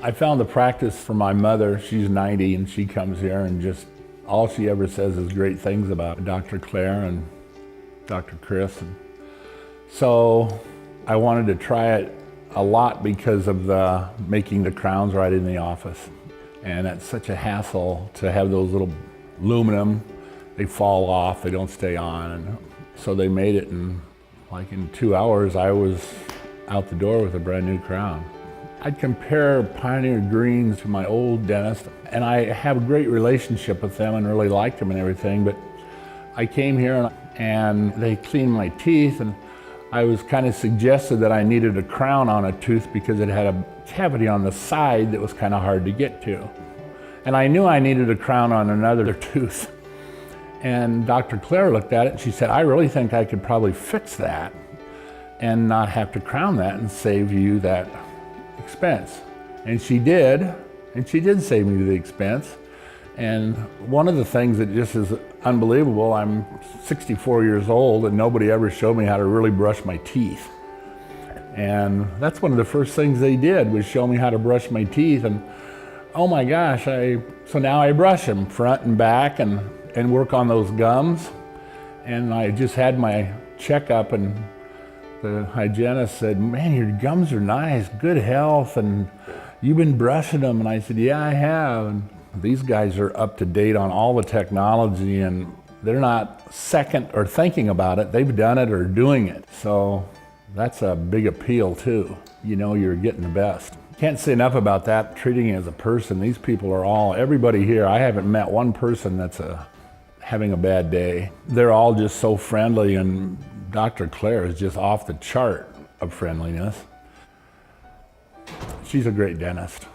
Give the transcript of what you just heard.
I found the practice for my mother. She's 90 and she comes here and just all she ever says is great things about Dr. Claire and Dr. Chris. And so I wanted to try it a lot because of the making the crowns right in the office. And it's such a hassle to have those little aluminum, they fall off, they don't stay on. And so they made it in 2 hours, I was out the door with a brand new crown. I'd compare Pioneer Greens to my old dentist, and I have a great relationship with them and really liked them and everything, but I came here and they cleaned my teeth, and I was kind of suggested that I needed a crown on a tooth because it had a cavity on the side that was kind of hard to get to. And I knew I needed a crown on another tooth. And Dr. Claire looked at it and she said, I really think I could probably fix that and not have to crown that and save you that expense. And she did save me the expense. And one of the things that just is unbelievable, I'm 64 years old and nobody ever showed me how to really brush my teeth. And that's one of the first things they did was show me how to brush my teeth. And oh my gosh, so now I brush them front and back and work on those gums. And I just had my checkup and the hygienist said, man, your gums are nice, good health, and you've been brushing them. And I said, yeah, I have. And these guys are up to date on all the technology and they're not second or thinking about it. They've done it or doing it. So that's a big appeal too. You know you're getting the best. Can't say enough about that, treating you as a person. These people are everybody here, I haven't met one person that's having a bad day. They're all just so friendly, and Dr. Claire is just off the chart of friendliness. She's a great dentist.